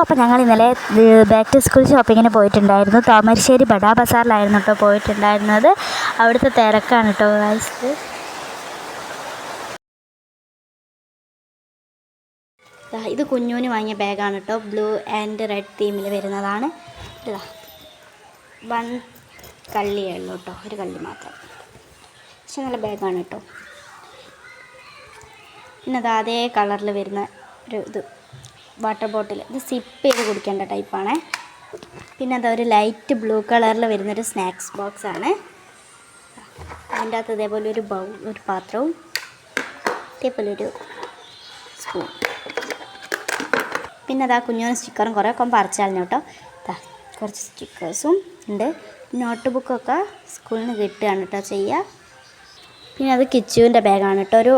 അപ്പോൾ ഞങ്ങൾ ഇന്നലെ ബാക്ക് ടു സ്കൂൾ ഷോപ്പിങ്ങിന് പോയിട്ടുണ്ടായിരുന്നു. താമരശ്ശേരി ബഡാ ബസാറിലായിരുന്നു കേട്ടോ പോയിട്ടുണ്ടായിരുന്നത്. അവിടുത്തെ തിരക്കാണ് കേട്ടോ ഗൈസ്. ഇത് കുഞ്ഞൂന് വാങ്ങിയ ബാഗാണ് കേട്ടോ. ബ്ലൂ ആൻഡ് റെഡ് തീമിൽ വരുന്നതാണ്. ഇതാ വൺ കള്ളിയേ ഉള്ളൂ കേട്ടോ, ഒരു കള്ളി മാത്രം. പക്ഷെ നല്ല ബാഗാണ് കേട്ടോ. പിന്നെ അത് അതേ കളറിൽ വരുന്ന ഒരു ഇത് വാട്ടർ ബോട്ടിൽ. ഇത് സിപ്പ് ചെയ്ത് കുടിക്കേണ്ട ടൈപ്പാണ്. പിന്നെ അതാ ഒരു ലൈറ്റ് ബ്ലൂ കളറിൽ വരുന്നൊരു സ്നാക്സ് ബോക്സാണ്. അതിൻ്റെ അകത്ത് ഇതേപോലെ ഒരു ഒരു പാത്രവും ഇതേപോലെ ഒരു സ്പൂൺ. പിന്നെ അതാ കുഞ്ഞും സ്റ്റിക്കറും കുറേ ഒക്കെ പറിച്ചു കളഞ്ഞു കേട്ടോ. കുറച്ച് സ്റ്റിക്കേഴ്സും ഉണ്ട്. നോട്ട് ബുക്കൊക്കെ സ്കൂളിൽ നിന്ന് കിട്ടുകയാണ് കേട്ടോ ചെയ്യുക. പിന്നെ അത് കിച്ചുവിൻ്റെ ബാഗാണ് കേട്ടോ. ഒരു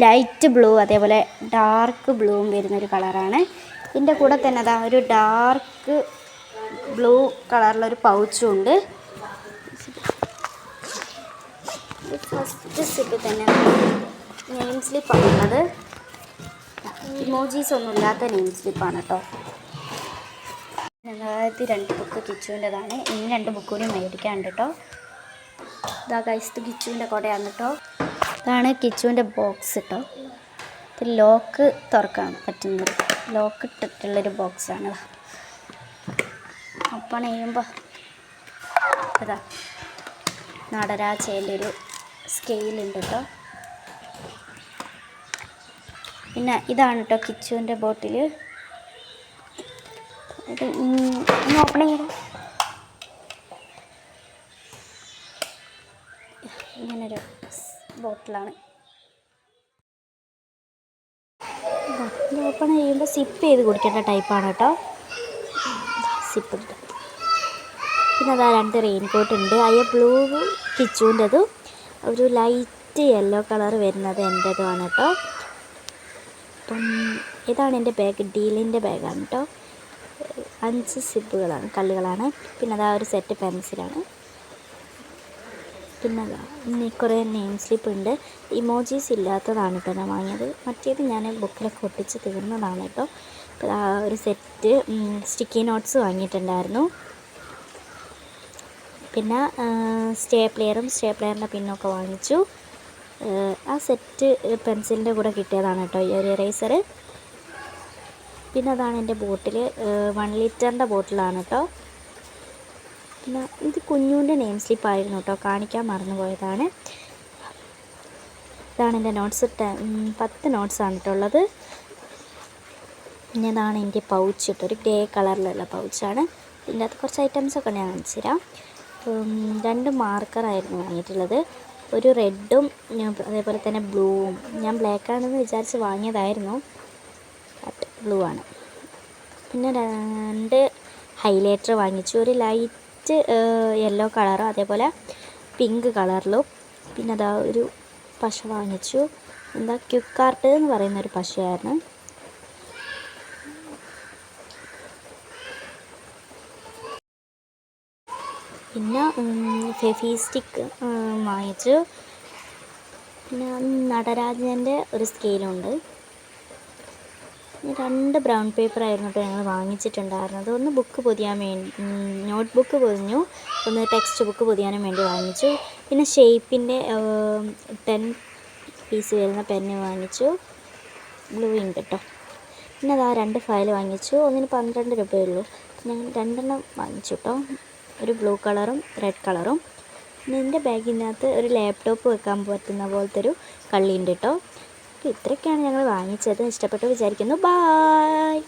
ലൈറ്റ് ബ്ലൂ അതേപോലെ ഡാർക്ക് ബ്ലൂവും വരുന്നൊരു കളറാണ്. ഇതിൻ്റെ കൂടെ തന്നെ അതാ ഒരു ഡാർക്ക് ബ്ലൂ കളറിലൊരു പൗച്ചും ഉണ്ട്. ഫസ്റ്റ് സിപ്പിൽ തന്നെ നെയിം സ്ലിപ്പാണ് ഉള്ളത്. ഇമോജീസ് ഒന്നും ഇല്ലാത്ത നെയിം സ്ലിപ്പാണ് കേട്ടോ. അതായത് 2 ബുക്ക് കിച്ചുവിൻ്റെതാണ്. ഇനി 2 ബുക്ക് കൂടി മേടിക്കാനുണ്ട് കേട്ടോ. ഇതാ ഗൈസ്, കിച്ചുവിൻ്റെ കുടയാണ് കേട്ടോ. ഇതാണ് കിച്ചുവിൻ്റെ ബോക്സ് കേട്ടോ. ഇത് ലോക്ക് തുറക്കാൻ പറ്റുന്നത്, ലോക്ക് ഇട്ടിട്ടുള്ളൊരു ബോക്സാണ്. ഓപ്പൺ ചെയ്യുമ്പോൾ ഇതാ നടരാജേൻ്റെ ഒരു സ്കെയിലുണ്ട് കേട്ടോ. പിന്നെ ഇതാണ് കേട്ടോ കിച്ചുവിൻ്റെ ബോട്ടിൽ. ഇത് ഓപ്പൺ ചെയ്യണം. ഇങ്ങനൊരു ബോട്ടിലാണ്. ഇത് ഓപ്പൺ ചെയ്യുമ്പോൾ സിപ്പ് ചെയ്ത് കുടിക്കേണ്ട ടൈപ്പാണ് കേട്ടോ. സിപ്പ് ഉണ്ട്. പിന്നെ അതാ 2 റെയിൻകോട്ട് ഉണ്ട്. അയ്യ ബ്ലൂ കിച്ചുവിൻ്റെതും ഒരു ലൈറ്റ് യെല്ലോ കളർ വരുന്നത് എൻ്റെതുമാണ് കേട്ടോ. അപ്പം ഇതാണ് എൻ്റെ ബാഗ്. ഡീലിൻ്റെ ബാഗാണ് കേട്ടോ. 5 സിപ്പുകളാണ്, കള്ളികളാണ്. പിന്നെ അതാ ഒരു സെറ്റ് പെൻസിലാണ്. പിന്നെ അതാ കുറേ നെയിം സ്ലിപ്പ് ഉണ്ട്. ഇമോജീസ് ഇല്ലാത്തതാണ് കേട്ടോ ഞാൻ വാങ്ങിയത്. മറ്റേത് ഞാൻ ബുക്കിലൊക്കെ ഒട്ടിച്ച് തീർന്നതാണ് കേട്ടോ. അപ്പോൾ ആ ഒരു സെറ്റ് സ്റ്റിക്കി നോട്ട്സ് വാങ്ങിയിട്ടുണ്ടായിരുന്നു. പിന്നെ സ്റ്റേപ്ലെയറിൻ്റെ പിന്നൊക്കെ വാങ്ങിച്ചു. ആ സെറ്റ് പെൻസിലിൻ്റെ കൂടെ കിട്ടിയതാണ് കേട്ടോ ഈ ഒരു ഇറേസർ. പിന്നെ അതാണ് എൻ്റെ ബോട്ടിൽ. 1 ലിറ്ററിൻ്റെ ബോട്ടിലാണ് കേട്ടോ. പിന്നെ ഇത് കുഞ്ഞൂൻ്റെ നെയിം സ്ലിപ്പായിരുന്നു കേട്ടോ, കാണിക്കാൻ മറന്നു പോയതാണ്. ഇതാണ് എൻ്റെ നോട്ട്സ്. 10 നോട്ട്സാണ് കേട്ടോ ഉള്ളത്. പിന്നെ ഇതാണ് എൻ്റെ പൗച്ച് കേട്ടോ. ഒരു ഗ്രേ കളറിലുള്ള പൗച്ചാണ്. ഇതിൻ്റെ അകത്ത് കുറച്ച് ഐറ്റംസൊക്കെ ഞാൻ കാണിച്ചു തരാം. 2 മാർക്കറായിരുന്നു വാങ്ങിയിട്ടുള്ളത്. ഒരു റെഡും അതേപോലെ തന്നെ ബ്ലൂവും. ഞാൻ ബ്ലാക്കാണെന്ന് വിചാരിച്ച് വാങ്ങിയതായിരുന്നു, ബട്ട് ബ്ലൂ ആണ്. പിന്നെ 2 ഹൈലൈറ്റർ വാങ്ങിച്ചു. ഒരു ലൈറ്റ് യെല്ലോ കളറും അതേപോലെ പിങ്ക് കളറിലും. പിന്നെ അതാ ഒരു പശ വാങ്ങിച്ചു. എന്താ ക്യുക്കാർട്ട് എന്ന് പറയുന്നൊരു പശയായിരുന്നു. പിന്നെ ഫെഫി-സ്റ്റിക്ക് വാങ്ങിച്ചു. പിന്നെ നടരാജൻ്റെ ഒരു സ്കെയിലുണ്ട്. 2 ബ്രൗൺ പേപ്പറായിരുന്നു കേട്ടോ ഞങ്ങൾ വാങ്ങിച്ചിട്ടുണ്ടായിരുന്നത്. ഒന്ന് ബുക്ക് പൊതിയാൻ വേണ്ടി, നോട്ട് ബുക്ക് പൊതിഞ്ഞു. ഒന്ന് ടെക്സ്റ്റ് ബുക്ക് പൊതിയാനും വേണ്ടി വാങ്ങിച്ചു. പിന്നെ ഷേപ്പിൻ്റെ 10 പീസ് വരുന്ന പെന്ന് വാങ്ങിച്ചു. ബ്ലൂ ഉണ്ട് കേട്ടോ. പിന്നെ അതാ 2 ഫയൽ വാങ്ങിച്ചു. ഒന്നിന് 12 രൂപയുള്ളൂ. ഞാൻ 2 വാങ്ങിച്ചു കേട്ടോ. ഒരു ബ്ലൂ കളറും റെഡ് കളറും. പിന്നെ എൻ്റെ ബാഗിനകത്ത് ഒരു ലാപ്ടോപ്പ് വെക്കാൻ പറ്റുന്ന പോലത്തെ ഒരു കള്ളിയുണ്ട് കേട്ടോ. അപ്പോൾ ഇത്രയൊക്കെയാണ് ഞങ്ങൾ വാങ്ങിച്ചത്. ഇഷ്ടപ്പെട്ടു വിചാരിക്കുന്നു. ബായ്.